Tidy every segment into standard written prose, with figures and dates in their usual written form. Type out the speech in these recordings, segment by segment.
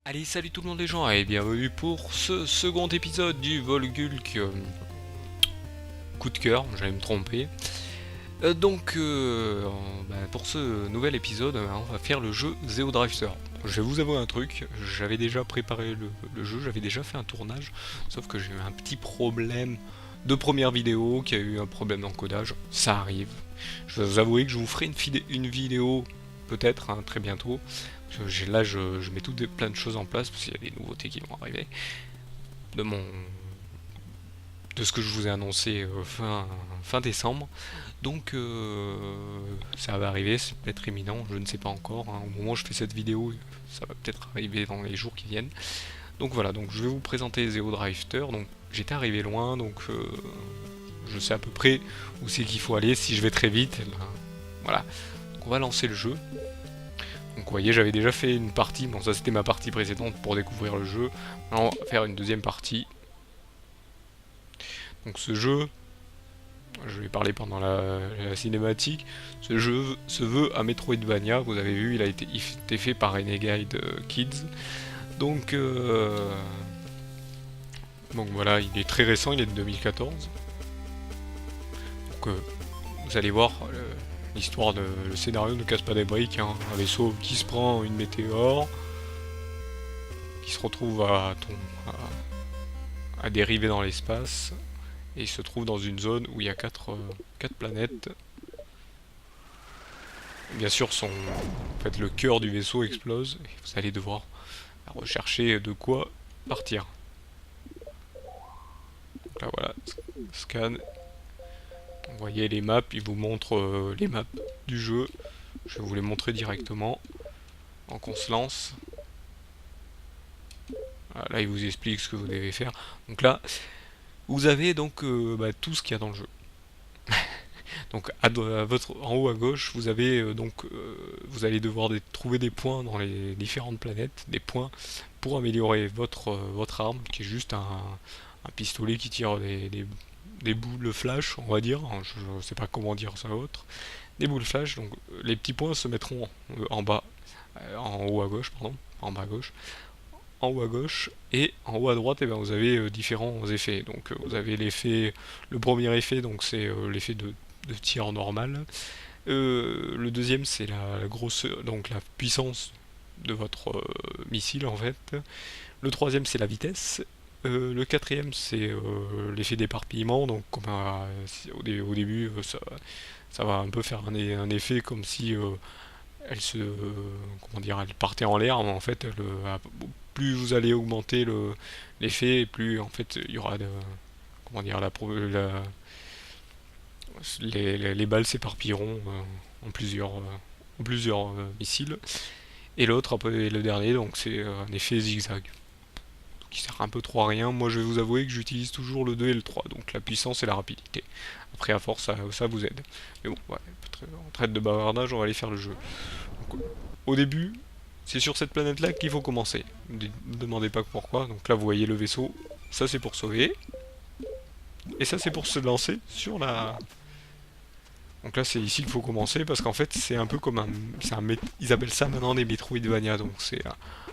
Allez, salut tout le monde les gens et bienvenue pour ce second épisode du Volgulk coup de cœur, j'allais me tromper. Pour ce nouvel épisode, on va faire le jeu Zeo Drifter. Je vais vous avouer un truc, j'avais déjà préparé le jeu, j'avais déjà fait un tournage, sauf que j'ai eu un petit problème de première vidéo, qui a eu un problème d'encodage, ça arrive. Je vais vous avouer que je vous ferai une vidéo peut-être très bientôt. Là, je mets plein de choses en place parce qu'il y a des nouveautés qui vont arriver de mon de ce que je vous ai annoncé fin décembre. Donc ça va arriver, c'est peut-être imminent, je ne sais pas encore. Au moment où je fais cette vidéo, ça va peut-être arriver dans les jours qui viennent. Donc voilà, donc je vais vous présenter Zeo Drifter. Donc j'étais arrivé loin, donc je sais à peu près où c'est qu'il faut aller. Si je vais très vite, voilà. Donc on va lancer le jeu. Donc vous voyez, j'avais déjà fait une partie, bon ça c'était ma partie précédente pour découvrir le jeu. Maintenant on va faire une deuxième partie. Donc ce jeu, je vais parler pendant la cinématique, ce jeu se veut à Metroidvania, vous avez vu, il a été fait par Renegade Kids. Donc, donc voilà, il est très récent, il est de 2014. Donc vous allez voir, l'histoire le scénario ne casse pas des briques, hein. Un vaisseau qui se prend une météore, qui se retrouve à dériver dans l'espace, et il se trouve dans une zone où il y a 4 planètes. Bien sûr, en fait, le cœur du vaisseau explose, et vous allez devoir rechercher de quoi partir. Donc là voilà, scan. Vous voyez les maps, il vous montre les maps du jeu. Je vais vous les montrer directement. En qu'on se lance. Voilà, là il vous explique ce que vous devez faire. Donc là, vous avez donc tout ce qu'il y a dans le jeu. Donc en haut à gauche, vous avez vous allez devoir trouver des points dans les différentes planètes, des points pour améliorer votre arme, qui est juste un pistolet qui tire des boules flash, on va dire. Je ne sais pas comment dire ça autre. Des boules flash. Donc les petits points se mettront en bas, en haut à gauche, pardon, en bas à gauche. En haut à gauche et en haut à droite, et bien, vous avez différents effets. Donc vous avez le premier effet, donc c'est l'effet de tir normal. Le deuxième, c'est la grosse, donc la puissance de votre missile en fait. Le troisième, c'est la vitesse. Le quatrième, c'est l'effet d'éparpillement. Donc, comme au début, ça va un peu faire un effet comme si elle se, comment dire, elle partait en l'air. Mais en fait, plus vous allez augmenter l'effet, plus en fait il y aura comment dire, les balles s'éparpilleront en plusieurs missiles. Et l'autre, le dernier, donc c'est un effet zigzag, qui sert un peu trop à rien. Moi je vais vous avouer que j'utilise toujours le 2 et le 3, donc la puissance et la rapidité. Après à force ça vous aide. Mais bon, ouais, on traite de bavardage, on va aller faire le jeu. Donc, au début, c'est sur cette planète là qu'il faut commencer. Ne me demandez pas pourquoi. Donc là vous voyez le vaisseau, ça c'est pour sauver. Et ça c'est pour se lancer sur la... Donc là c'est ici qu'il faut commencer parce qu'en fait c'est un peu comme ils appellent ça maintenant des Metroidvania, donc c'est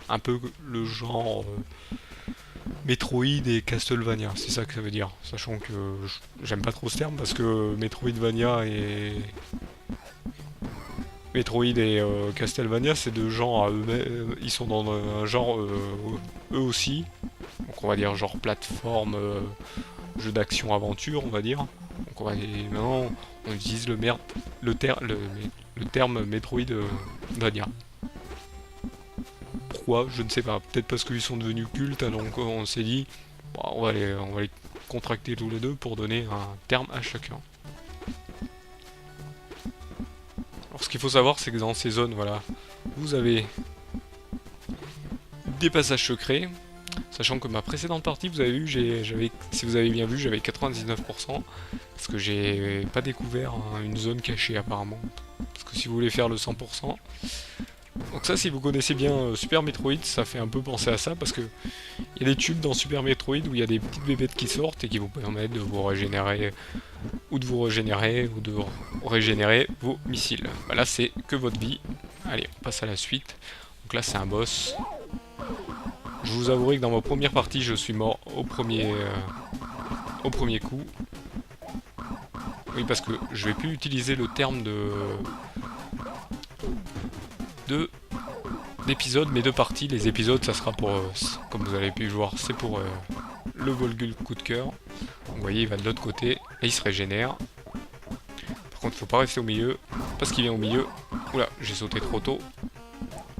un peu le genre Metroid et Castlevania, c'est ça que ça veut dire. Sachant que j'aime pas trop ce terme parce que Metroid et Castlevania, c'est deux genres à eux-mêmes, ils sont dans un genre eux aussi. Donc on va dire genre plateforme, jeu d'action-aventure, on va dire. Donc maintenant on utilise le terme Metroidvania. Pourquoi? Je ne sais pas. Peut-être parce qu'ils sont devenus cultes, hein, donc on s'est dit, bah, on va les contracter tous les deux pour donner un terme à chacun. Alors ce qu'il faut savoir, c'est que dans ces zones, voilà, vous avez des passages secrets. Sachant que ma précédente partie, vous avez vu, si vous avez bien vu, j'avais 99%. Parce que j'ai pas découvert une zone cachée apparemment. Parce que si vous voulez faire le 100%, donc ça, si vous connaissez bien Super Metroid, ça fait un peu penser à ça, parce que il y a des tubes dans Super Metroid où il y a des petites bébêtes qui sortent et qui vous permettent de vous régénérer, ou de régénérer vos missiles. Bah là, c'est que votre vie. Allez, on passe à la suite. Donc là, c'est un boss. je vous avouerai que dans ma première partie, je suis mort au premier coup. Oui, parce que je vais plus utiliser le terme d'épisode, mais de partie. Les épisodes, ça sera pour, comme vous avez pu le voir, c'est pour le Volgul coup de cœur. Vous voyez, il va de l'autre côté et il se régénère. Par contre, il faut pas rester au milieu, parce qu'il vient au milieu. Oula, j'ai sauté trop tôt.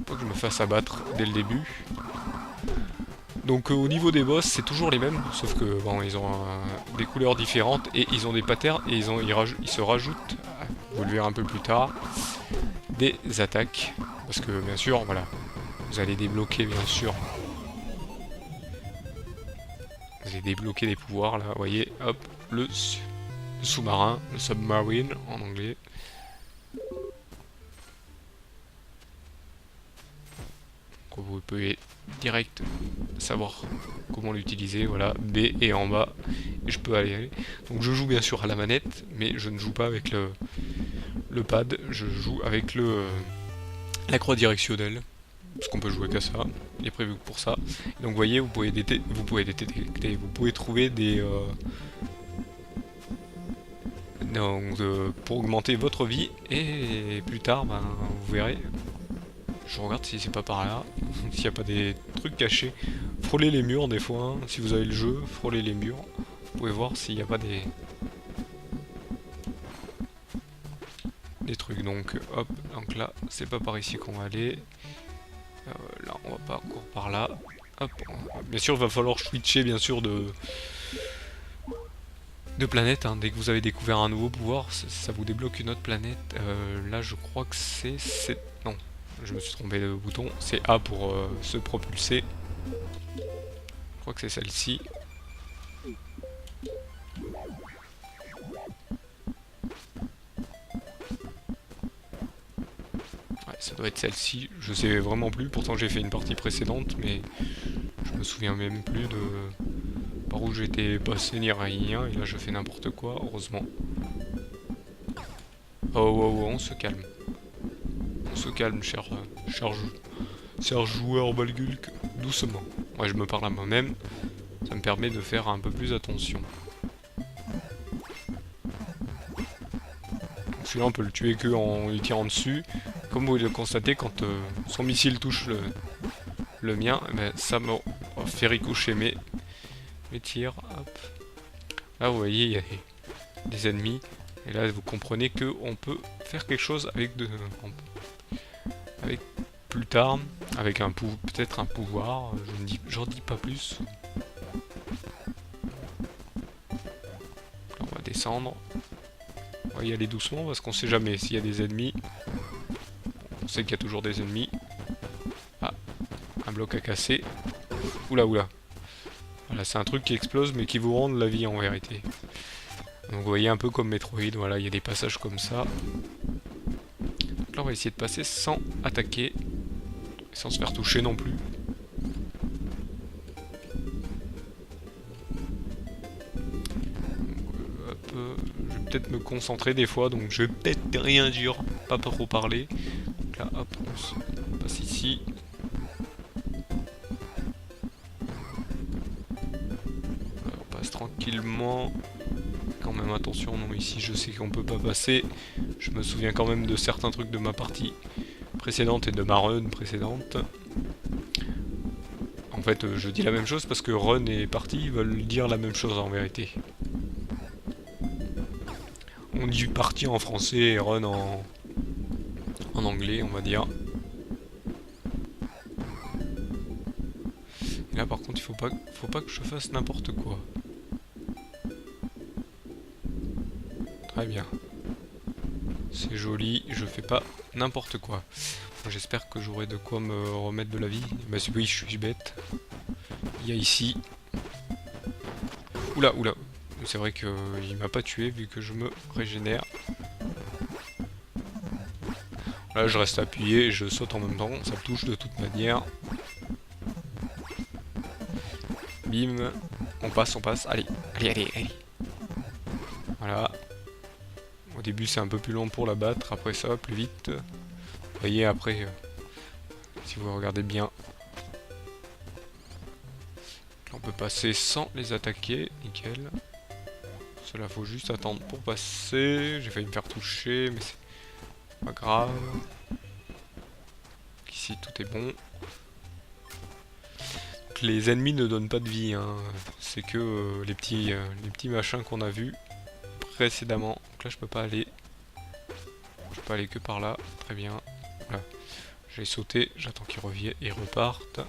Faut que je me fasse abattre dès le début. Donc au niveau des boss, c'est toujours les mêmes, sauf que bon, ils ont des couleurs différentes et ils ont des patterns et ils se rajoutent, vous le verrez un peu plus tard, des attaques. Parce que bien sûr, voilà, vous allez débloquer bien sûr. Vous allez débloquer des pouvoirs là, vous voyez, hop, le sous-marin, le submarine en anglais. Donc vous pouvez direct savoir comment l'utiliser, voilà, B est en bas, et je peux aller. Donc je joue bien sûr à la manette, mais je ne joue pas avec le pad, je joue avec la croix directionnelle, parce qu'on peut jouer qu'à ça, il est prévu pour ça. Et donc vous voyez, vous pouvez détecter, vous pouvez trouver des... pour augmenter votre vie, et plus tard, ben, vous verrez, je regarde si c'est pas par là, s'il n'y a pas des trucs cachés. Frôlez les murs des fois, hein. Si vous avez le jeu, frôlez les murs. Vous pouvez voir s'il n'y a pas des trucs. Donc hop, donc là, c'est pas par ici qu'on va aller. Là, on va pas encore par là. Hop. Bien sûr, il va falloir switcher bien sûr de planète. Hein. Dès que vous avez découvert un nouveau pouvoir, ça vous débloque une autre planète. Là, je crois que c'est... Non. Je me suis trompé de bouton, c'est A pour se propulser. Je crois que c'est celle-ci. Ouais, ça doit être celle-ci, je sais vraiment plus, pourtant j'ai fait une partie précédente, mais je me souviens même plus de par où j'étais passé ni rien, et là je fais n'importe quoi, heureusement. Oh, oh, oh, on se calme. On se calme, cher joueur Volgulk, doucement. Ouais, je me parle à moi-même, ça me permet de faire un peu plus attention. Celui-là, on peut le tuer que en lui tirant dessus. Comme vous le constatez, quand son missile touche le mien, eh ben, ça me fait ricocher mes tirs. Hop. Là, vous voyez, il y a des ennemis. Et là, vous comprenez que on peut faire quelque chose avec plus tard, avec peut-être un pouvoir. J'en dis pas plus. Là, on va descendre. On va y aller doucement parce qu'on sait jamais s'il y a des ennemis. On sait qu'il y a toujours des ennemis. Ah, un bloc à casser. Oula, oula. Voilà, c'est un truc qui explose mais qui vous rend la vie en vérité. Donc vous voyez un peu comme Metroid, voilà, il y a des passages comme ça. Donc là on va essayer de passer sans attaquer. Sans se faire toucher non plus. Hop, je vais peut-être me concentrer des fois, donc je vais peut-être rien dire, pas trop parler. Donc là, hop, on passe ici. On passe tranquillement. Quand même attention, non, ici je sais qu'on peut pas passer. Je me souviens quand même de certains trucs de ma partie précédente et de ma run précédente. En fait, je dis la même chose parce que run et partie veulent dire la même chose en vérité. On dit partie en français et run en anglais, on va dire. Et là par contre, il faut pas que je fasse n'importe quoi. Très bien. C'est joli, je fais pas n'importe quoi. J'espère que j'aurai de quoi me remettre de la vie. Bah oui, je suis bête. Il y a ici... Oula, oula. C'est vrai qu'il m'a pas tué vu que je me régénère. Là, je reste appuyé et je saute en même temps. Ça me touche de toute manière. Bim. On passe, on passe. Allez, allez, allez, allez. Voilà. Au début, c'est un peu plus long pour la battre. Après ça, plus vite. Vous voyez, après, si vous regardez bien, On peut passer sans les attaquer, nickel. Cela faut juste attendre pour passer. J'ai failli me faire toucher, mais c'est pas grave. Ici tout est bon. Donc, les ennemis ne donnent pas de vie, hein. C'est que les petits machins qu'on a vus précédemment. Donc là je peux pas aller. Je peux aller que par là. Très bien. Voilà. J'ai sauté, j'attends qu'ils reviennent et repartent.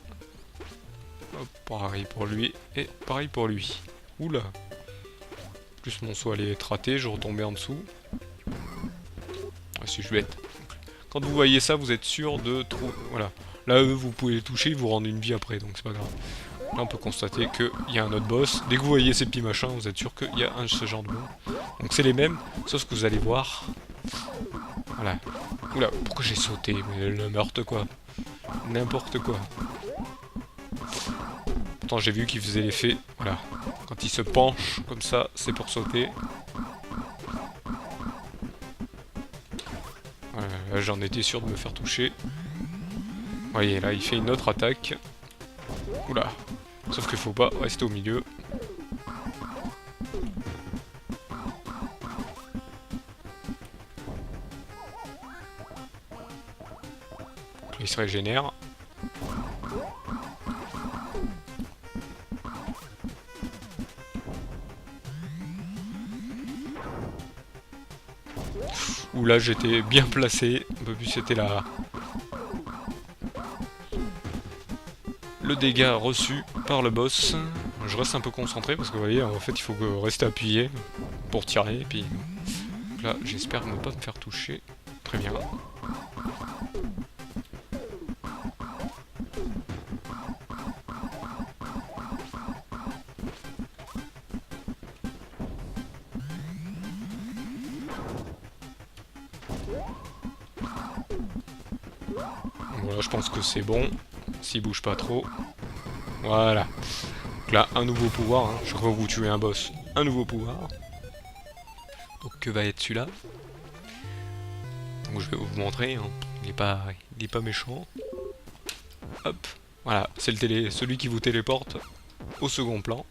Hop, pareil pour lui et pareil pour lui. Oula. Plus mon saut allait être raté, je retombais en dessous. Ah, si je vais être. Quand vous voyez ça, vous êtes sûr de trouver. Voilà. Là, eux, vous pouvez les toucher, ils vous rendent une vie après, donc c'est pas grave. Là, on peut constater qu'il y a un autre boss. Dès que vous voyez ces petits machins, vous êtes sûr qu'il y a ce genre de bon. Donc c'est les mêmes, sauf que vous allez voir. Voilà. Oula, pourquoi j'ai sauté? Mais n'importe quoi. N'importe quoi. Pourtant, j'ai vu qu'il faisait l'effet. Voilà. Quand il se penche comme ça, c'est pour sauter. Voilà, là, j'en étais sûr de me faire toucher. Vous voyez, là, il fait une autre attaque. Oula. Sauf qu'il faut pas rester au milieu. Il se régénère. Où là j'étais bien placé, un peu plus c'était le dégât reçu par le boss. Je reste un peu concentré parce que vous voyez en fait il faut rester appuyé pour tirer et puis là j'espère ne pas me faire toucher. Très bien. Voilà, je pense que c'est bon, s'il bouge pas trop. Voilà. Donc là, un nouveau pouvoir, hein. Chaque fois que vous tuez un boss, un nouveau pouvoir. Donc que va être celui-là? Donc je vais vous montrer, hein. Il est pas méchant. Hop, voilà, c'est celui qui vous téléporte au second plan.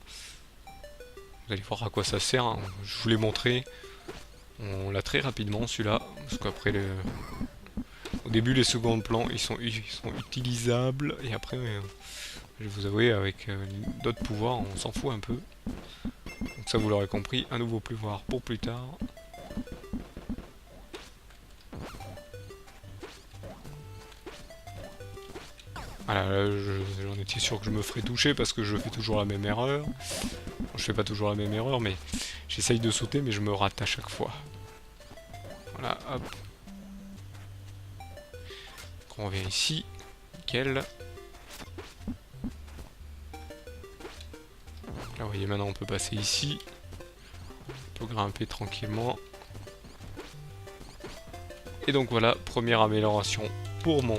Vous allez voir à quoi ça sert, hein. Je vous l'ai montré. On l'a très rapidement celui-là, parce qu'après au début, les seconds plans, ils sont utilisables, et après, je vais vous avouer, avec d'autres pouvoirs, on s'en fout un peu. Donc ça, vous l'aurez compris, un nouveau pouvoir pour plus tard. Voilà, j'en étais sûr que je me ferais toucher, parce que je fais toujours la même erreur. Bon, je fais pas toujours la même erreur, mais j'essaye de sauter, mais je me rate à chaque fois. Voilà, hop. On revient ici, nickel. Là vous voyez maintenant on peut passer ici. On peut grimper tranquillement. Et donc voilà, première amélioration pour mon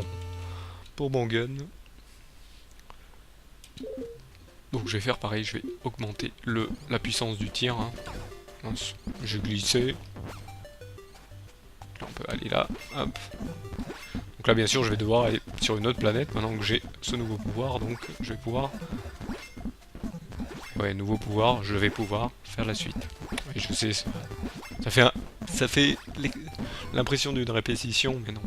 gun. Donc je vais faire pareil, je vais augmenter la puissance du tir. Hein. Mince, j'ai glissé. Là on peut aller là, hop. Donc là bien sûr je vais devoir aller sur une autre planète maintenant que j'ai ce nouveau pouvoir, donc je vais pouvoir... Ouais, nouveau pouvoir, je vais pouvoir faire la suite. Et je sais, ça fait l'impression d'une répétition, mais non.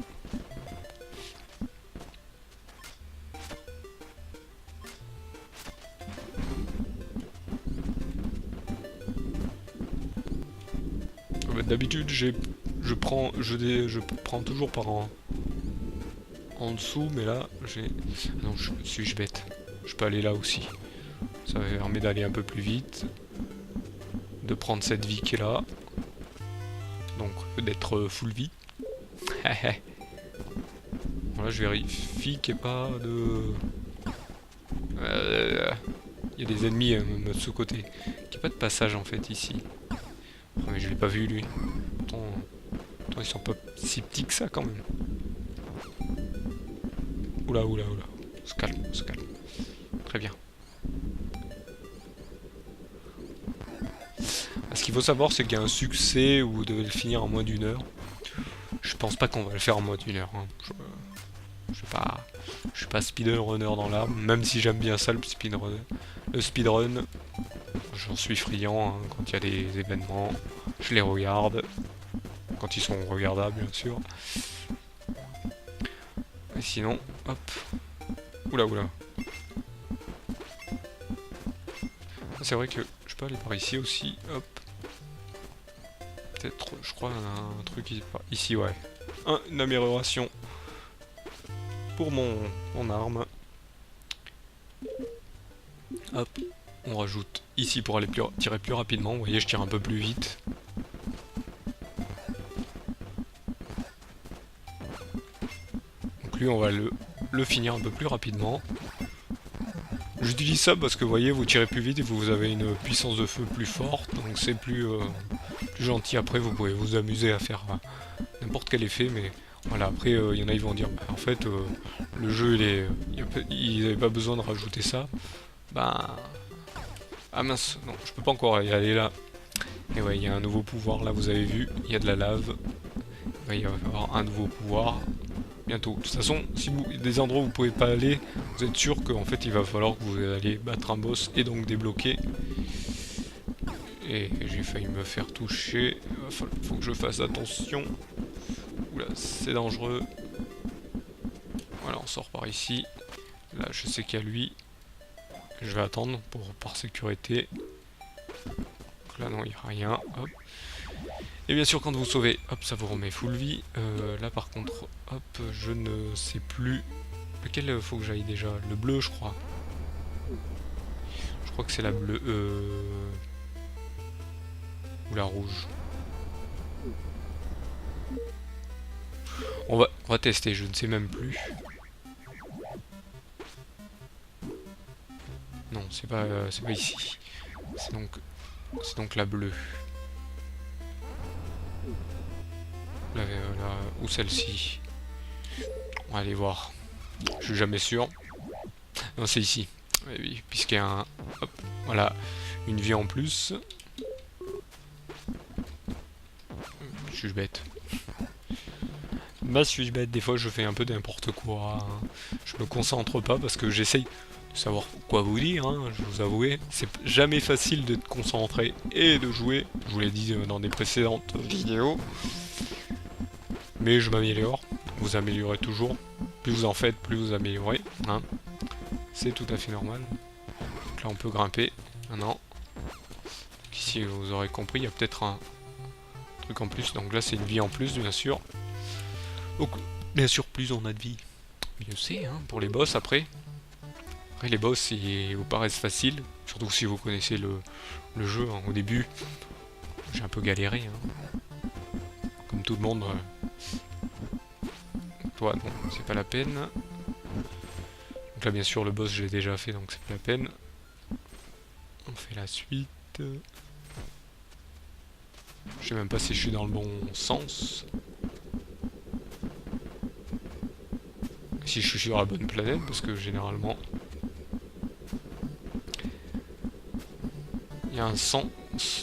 D'habitude je prends toujours par en dessous, mais là j'ai... Ah non, suis-je bête? Je peux aller là aussi. Ça me permet d'aller un peu plus vite. De prendre cette vie qui est là. Donc d'être full vie. Voilà, je vérifie qu'il n'y ait pas de... Il y a des ennemis de ce côté. Qu'il n'y a pas de passage en fait ici. Oh, mais je l'ai pas vu lui. Pourtant, ils sont pas si petits que ça quand même. Oula, oula, oula. On se calme, on se calme. Très bien. Ce qu'il faut savoir, c'est qu'il y a un succès où vous devez le finir en moins d'1 heure. Je pense pas qu'on va le faire en moins d'1 heure. Hein. Je vais pas... Je suis pas speedrunner dans l'âme, même si j'aime bien ça le speedrun. Le speedrun, j'en suis friand hein, quand il y a des événements, je les regarde, quand ils sont regardables bien sûr. Et sinon, hop, oula oula. C'est vrai que je peux aller par ici aussi, hop. Peut-être, je crois, un truc ici, ouais. Une amélioration pour mon arme. Hop, on rajoute ici pour aller tirer plus rapidement. Vous voyez, je tire un peu plus vite. Donc lui, on va le finir un peu plus rapidement. J'utilise ça parce que vous voyez, vous tirez plus vite et vous avez une puissance de feu plus forte. Donc c'est plus gentil après, vous pouvez vous amuser à faire n'importe quel effet. Mais voilà, après, il y en a, ils vont dire, bah, en fait, le jeu, ils n'avaient pas besoin de rajouter ça. Bah... Ah mince, non, je peux pas encore y aller là. Et ouais, il y a un nouveau pouvoir, là, vous avez vu, il y a de la lave. Ouais, il va y avoir un nouveau pouvoir bientôt. De toute façon, si vous des endroits où vous pouvez pas aller, vous êtes sûr qu'en fait, il va falloir que vous alliez battre un boss et donc débloquer. Et j'ai failli me faire toucher. Faut que je fasse attention. Oula, c'est dangereux. Voilà, on sort par ici. Là, je sais qu'il y a lui. Je vais attendre par sécurité. Donc là, non, il n'y a rien. Hop. Et bien sûr, quand vous sauvez, hop, ça vous remet full vie. Là, par contre, hop, je ne sais plus. Lequel faut que j'aille déjà? Le bleu, je crois. Je crois que c'est la bleue. Ou la rouge. On va tester, je ne sais même plus. Non, c'est pas ici. C'est donc la bleue. Ou celle-ci. On va aller voir. Je suis jamais sûr. Non, c'est ici. Oui, puisqu'il y a un... Hop, voilà, une vie en plus. Je suis bête. Bah, je suis bête. Des fois, je fais un peu n'importe quoi. Hein. Je me concentre pas parce que j'essaye de savoir quoi vous dire. Hein, je vous avouer. C'est jamais facile d'être concentré et de jouer. Je vous l'ai dit dans des précédentes vidéos. Mais je m'améliore. Vous améliorez toujours. Plus vous en faites, plus vous améliorez. Hein. C'est tout à fait normal. Donc là, on peut grimper. Maintenant. Ici, vous aurez compris, il y a peut-être un truc en plus. Donc là, c'est une vie en plus, bien sûr. Donc, bien sûr, plus on a de vie, mieux c'est, hein, pour les boss après. Après, les boss, ils vous paraissent faciles. Surtout si vous connaissez le jeu. Hein. Au début, j'ai un peu galéré. Hein. Comme tout le monde. Toi, non, c'est pas la peine. Donc là, bien sûr, le boss, je l'ai déjà fait, donc c'est pas la peine. On fait la suite. Je sais même pas si je suis dans le bon sens. Si je suis sur la bonne planète, parce que généralement... Il y a un sens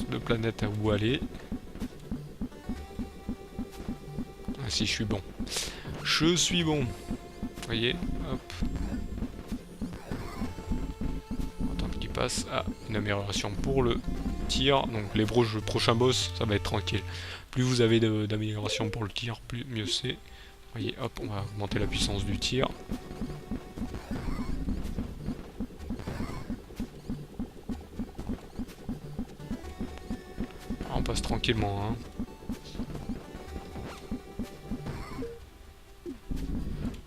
de planète à où aller. Ah si, je suis bon. Je suis bon. Vous voyez, hop. Attends qu'il passe. Ah, une amélioration pour le tir. Donc les prochains boss, ça va être tranquille. Plus vous avez d'amélioration pour le tir, mieux c'est. Vous voyez, hop, on va augmenter la puissance du tir. Alors, on passe tranquillement, hein.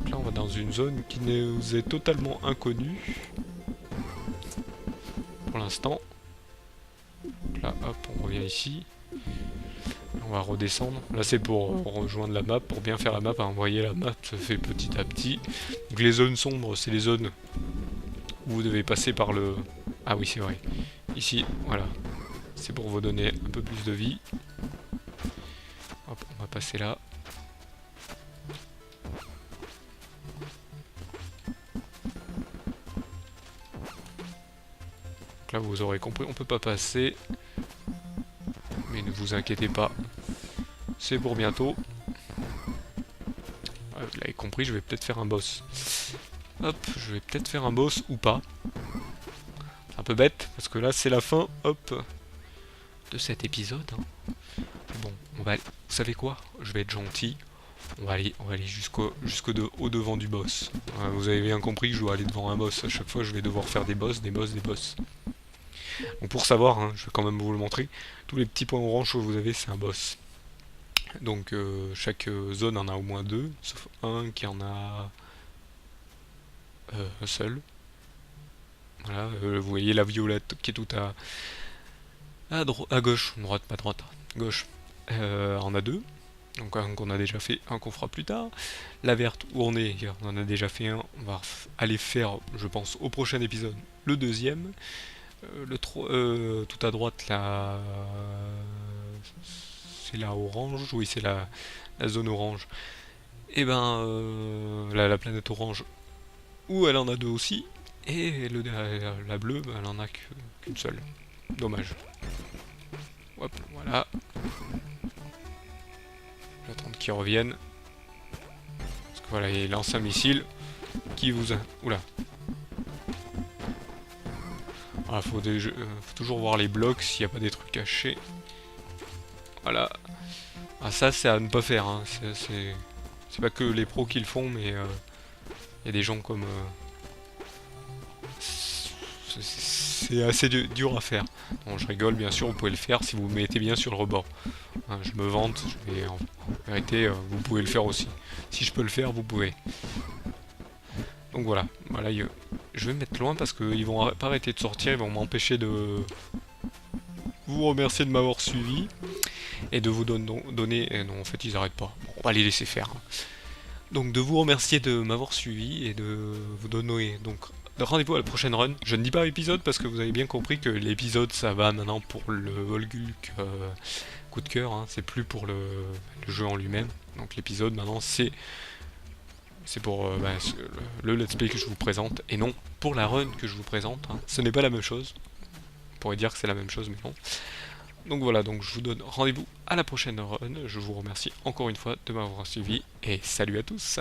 Là, on va dans une zone qui nous est totalement inconnue. Pour l'instant. Là, hop, on revient ici. On va redescendre. Là, c'est pour rejoindre la map, pour bien faire la map. Hein. Vous voyez, la map se fait petit à petit. Donc, les zones sombres, c'est les zones où vous devez passer par le... Ah oui, c'est vrai. Ici, voilà. C'est pour vous donner un peu plus de vie. Hop, on va passer là. Donc là, vous aurez compris, on peut pas passer. Mais ne vous inquiétez pas. C'est pour bientôt. Vous l'avez compris, je vais peut-être faire un boss. Hop, je vais peut-être faire un boss ou pas. C'est un peu bête, parce que là c'est la fin, hop, de cet épisode. Hein. Bon, vous savez quoi? Je vais être gentil. On va aller au devant du boss. Vous avez bien compris que je dois aller devant un boss. À chaque fois, je vais devoir faire des boss, des boss, des boss. Donc pour savoir, hein, je vais quand même vous le montrer. Tous les petits points orange que vous avez, c'est un boss. Donc chaque zone en a au moins deux, sauf un qui en a un seul. Voilà, vous voyez la violette qui est tout à gauche, droite, pas droite, gauche. En a deux. Donc un qu'on a déjà fait, un qu'on fera plus tard. La verte où on en a déjà fait un, on va aller faire, je pense, au prochain épisode, le deuxième. Tout à droite, là, c'est la orange, oui c'est la zone orange. Et ben, la planète orange, où elle en a deux aussi. Et la bleue, ben, elle en a qu'une seule. Dommage. Hop, voilà. J'attends qu'ils reviennent. Parce que voilà, il lance un missile qui vous a... Oula. Ah, faut toujours voir les blocs s'il n'y a pas des trucs cachés. Voilà. Ah, ça, c'est à ne pas faire. Hein. C'est pas que les pros qui le font, mais il y a des gens comme... c'est assez dur à faire. Bon, je rigole, bien sûr, vous pouvez le faire si vous mettez bien sur le rebord. Hein, je me vante, mais en vérité, vous pouvez le faire aussi. Si je peux le faire, vous pouvez. Donc voilà, je vais me mettre loin parce qu'ils vont pas arrêter de sortir, ils vont m'empêcher de vous remercier de m'avoir suivi et de vous donner... non, en fait, ils arrêtent pas. Bon, on va les laisser faire. Hein. Donc de vous remercier de m'avoir suivi et de vous donner donc rendez-vous à la prochaine run. Je ne dis pas épisode parce que vous avez bien compris que l'épisode ça va maintenant pour le Volgulk coup de cœur, hein. C'est plus pour le jeu en lui-même. Donc l'épisode maintenant c'est pour le let's play que je vous présente et non pour la run que je vous présente. Hein. Ce n'est pas la même chose. On pourrait dire que c'est la même chose mais non. Donc voilà, donc je vous donne rendez-vous à la prochaine run. Je vous remercie encore une fois de m'avoir suivi et salut à tous.